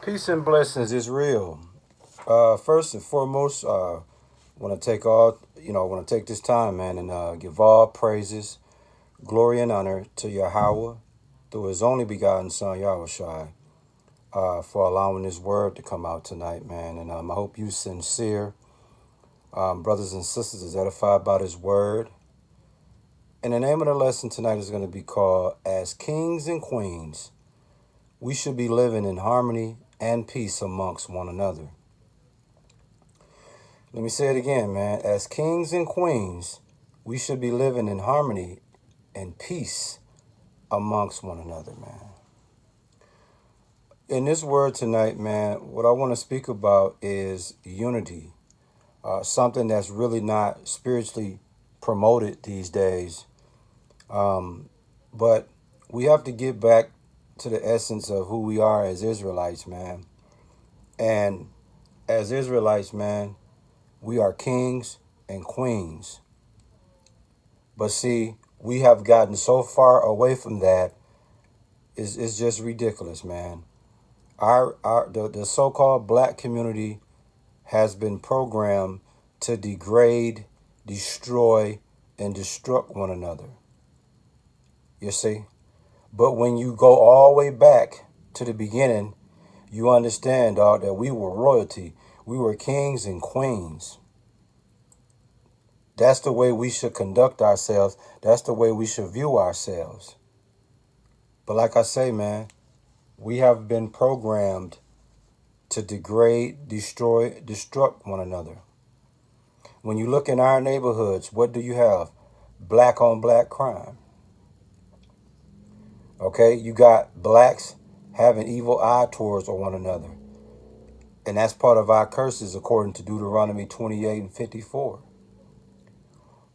Peace and blessings is real. First and foremost, want to take want to take this time, man, and give all praises, glory, and honor to Yahweh through His only begotten Son, Yahushai, for allowing this word to come out tonight, man. And I hope you sincere, brothers and sisters, is edified by this word. And the name of the lesson tonight is going to be called "As Kings and Queens, We Should Be Living in Harmony and Peace Amongst One Another." Let me say it again, man. As kings and queens, we should be living in harmony and peace amongst one another, man. In this word tonight, man, what I want to speak about is unity, something that's really not spiritually promoted these days. But we have to get back to the essence of who we are as Israelites, man. And as Israelites, man, we are kings and queens. But see, we have gotten so far away from that. It's just ridiculous, man. The so-called black community has been programmed to degrade, destroy, and destruct one another. You see? But when you go all the way back to the beginning, you understand, dog, that we were royalty. We were kings and queens. That's the way we should conduct ourselves. That's the way we should view ourselves. But like I say, man, we have been programmed to degrade, destroy, destruct one another. When you look in our neighborhoods, what do you have? Black on black crime. Okay, you got blacks having evil eye towards one another. And that's part of our curses according to Deuteronomy 28 and 54.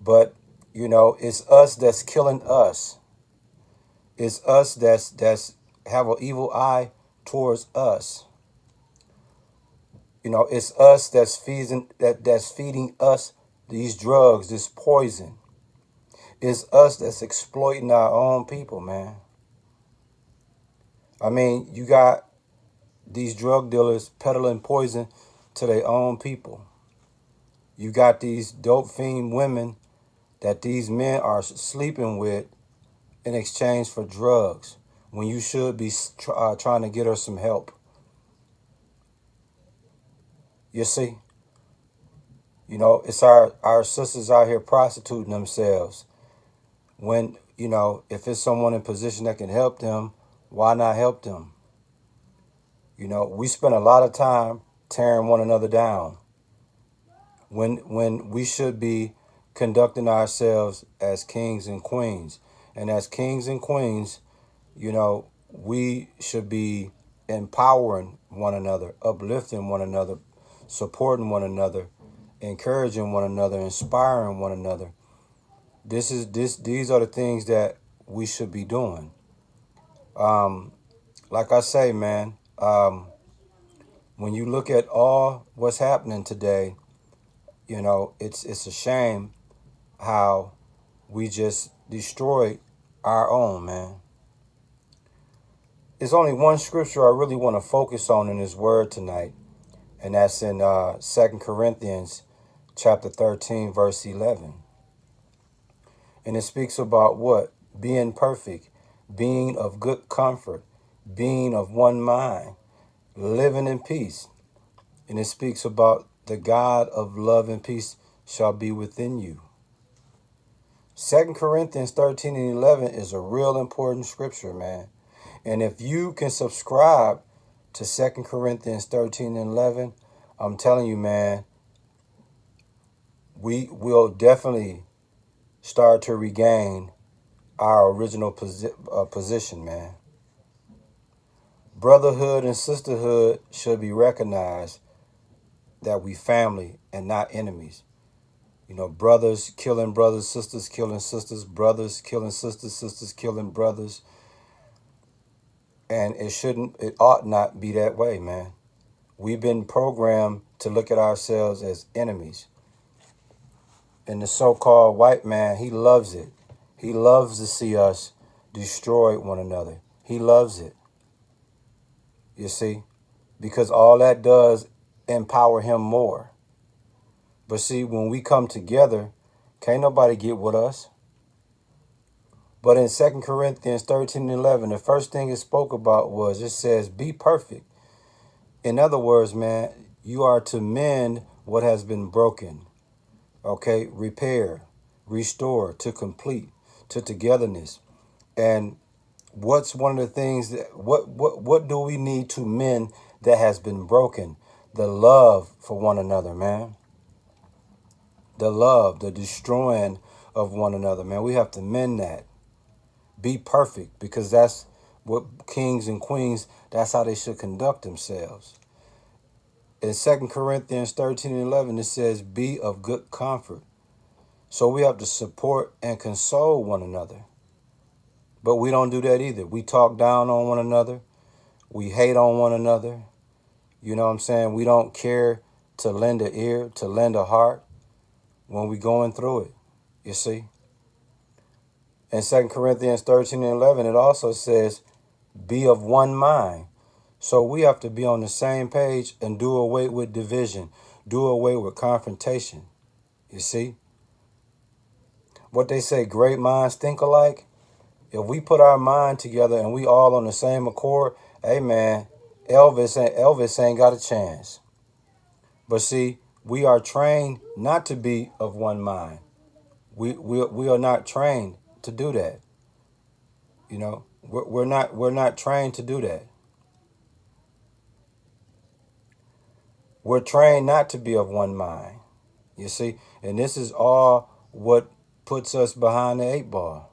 But, it's us that's killing us. It's us that's have an evil eye towards us. It's us that's feeding us these drugs, this poison. It's us that's exploiting our own people, man. I mean, you got these drug dealers peddling poison to their own people. You got these dope fiend women that these men are sleeping with in exchange for drugs when you should be trying to get her some help. You see? It's our sisters out here prostituting themselves. When, if it's someone in position that can help them, why not help them? We spend a lot of time tearing one another down when we should be conducting ourselves as kings and queens. And as kings and queens, we should be empowering one another, uplifting one another, supporting one another, encouraging one another, inspiring one another. These are the things that we should be doing. Like I say, man, when you look at all what's happening today, it's a shame how we just destroyed our own, man. There's only one scripture I really want to focus on in this word tonight, and that's in 2 Corinthians chapter 13, verse 11. And it speaks about what? Being perfect, being of good comfort, being of one mind, living in peace. And it speaks about the God of love and peace shall be within you. 2 Corinthians 13 and 11 is a real important scripture, man. And if you can subscribe to 2 Corinthians 13 and 11, I'm telling you, man, we will definitely start to regain our original position, man. Brotherhood and sisterhood should be recognized, that we family and not enemies. Brothers killing brothers, sisters killing sisters, brothers killing sisters, sisters killing brothers. And it ought not be that way, man. We've been programmed to look at ourselves as enemies. And the so-called white man, he loves it. He loves to see us destroy one another. He loves it. You see? because all that does empower him more. But see, when we come together, can't nobody get with us. But in 2 Corinthians 13:11, the first thing it spoke about was, it says, be perfect. In other words, man, you are to mend what has been broken. Okay, repair, restore, to complete, to togetherness. And what's one of the things that what do we need to mend that has been broken? The love for one another, man. The love, the destroying of one another, man. We have to mend that. Be perfect, because that's what kings and queens, that's how they should conduct themselves. In 2 Corinthians 13:11, it says, be of good comfort. So we have to support and console one another. But we don't do that either. We talk down on one another. We hate on one another. You know what I'm saying? We don't care to lend an ear, to lend a heart when we're going through it, you see? In 2 Corinthians 13:11, it also says, be of one mind. So we have to be on the same page and do away with division, do away with confrontation, you see? What they say, great minds think alike. If we put our mind together and we all on the same accord, hey man, Elvis ain't got a chance. But see, we are trained not to be of one mind. We are not trained to do that. You know, we're not trained to do that. We're trained not to be of one mind. You see, and this is all what puts us behind the 8 ball.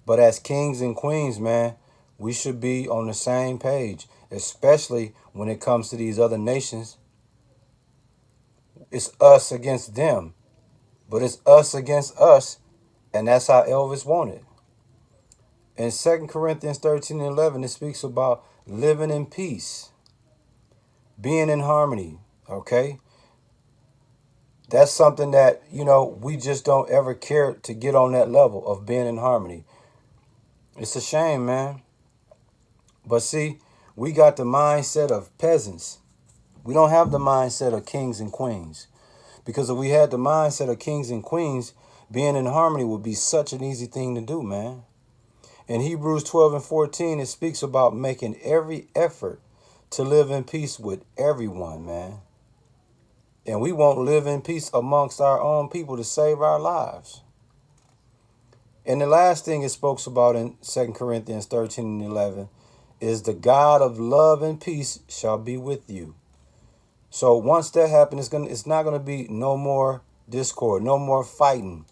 But as kings and queens, man, we should be on the same page, especially when it comes to these other nations. It's us against them, but it's us against us, and that's how Elvis wanted. In 2 Corinthians 13:11, it speaks about living in peace, being in harmony, okay? That's something that, you know, we just don't ever care to get on that level of being in harmony. It's a shame, man. But see, we got the mindset of peasants. We don't have the mindset of kings and queens. Because if we had the mindset of kings and queens, being in harmony would be such an easy thing to do, man. In Hebrews 12:14, it speaks about making every effort to live in peace with everyone, man. And we won't live in peace amongst our own people to save our lives. And the last thing it speaks about in 2 Corinthians 13:11 is the God of love and peace shall be with you. So once that happens, it's not gonna be no more discord, no more fighting,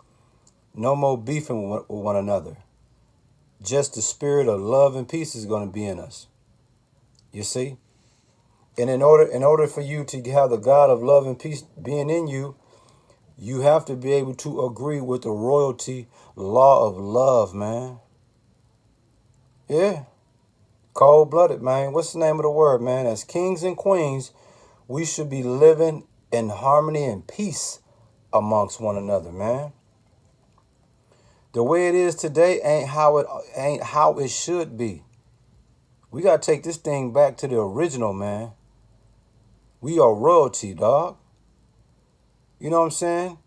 no more beefing with one another. Just the spirit of love and peace is gonna be in us. You see? And in order for you to have the God of love and peace being in you, you have to be able to agree with the royalty law of love, man. Yeah. Cold-blooded, man. What's the name of the word, man? As kings and queens, we should be living in harmony and peace amongst one another, man. The way it is today ain't how it should be. We gotta take this thing back to the original, man. We are royalty, dog. You know what I'm saying?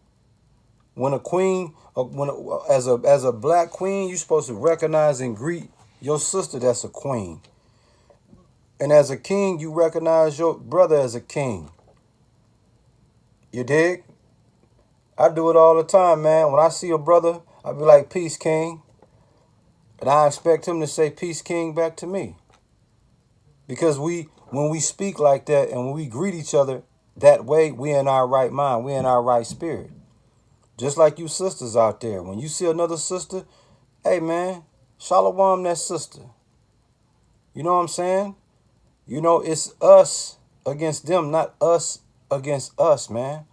When a queen, as a black queen, you're supposed to recognize and greet your sister that's a queen. And as a king, you recognize your brother as a king. You dig? I do it all the time, man. When I see a brother, I be like, peace, king. And I expect him to say peace, king, back to me. Because when we speak like that and when we greet each other that way, we in our right mind. We in our right spirit. Just like you sisters out there. When you see another sister, hey, man, shalom that sister. You know what I'm saying? You know, it's us against them, not us against us, man.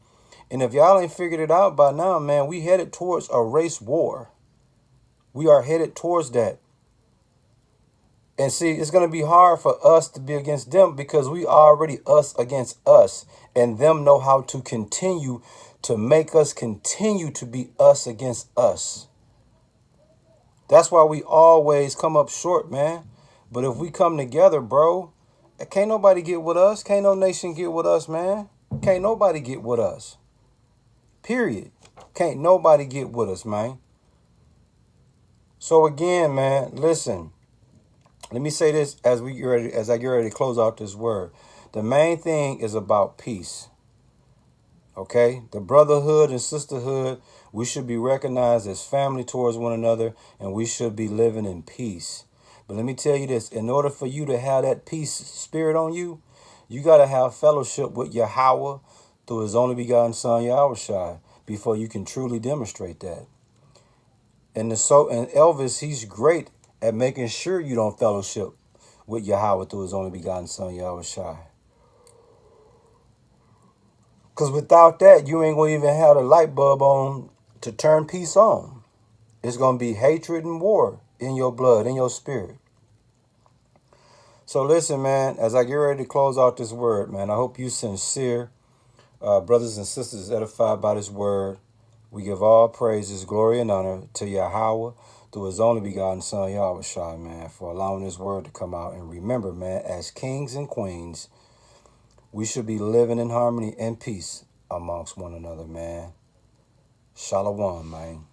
And if y'all ain't figured it out by now, man, we headed towards a race war. We are headed towards that. And see, it's going to be hard for us to be against them because we already us against us. And them know how to continue to make us continue to be us against us. That's why we always come up short, man. But if we come together, bro, Can't nobody get with us. Can't no nation get with us, man. Can't nobody get with us. Period. Can't nobody get with us, man. So again, man, listen. Let me say this as I get ready to close out this word. The main thing is about peace. Okay? The brotherhood and sisterhood, we should be recognized as family towards one another, and we should be living in peace. But let me tell you this, in order for you to have that peace spirit on you, you got to have fellowship with Yahweh through his only begotten son, Yahushua, before you can truly demonstrate that. And Elvis, he's great at making sure you don't fellowship with Yahweh through his only begotten son, Yahushua. Because without that, you ain't going to even have the light bulb on to turn peace on. It's going to be hatred and war in your blood, in your spirit. So listen, man, as I get ready to close out this word, man, I hope you sincere, brothers and sisters edified by this word. We give all praises, glory, and honor to Yahweh through his only begotten son, Yahushua, man, for allowing this word to come out. And remember, man, as kings and queens, we should be living in harmony and peace amongst one another, man. Shalom, man.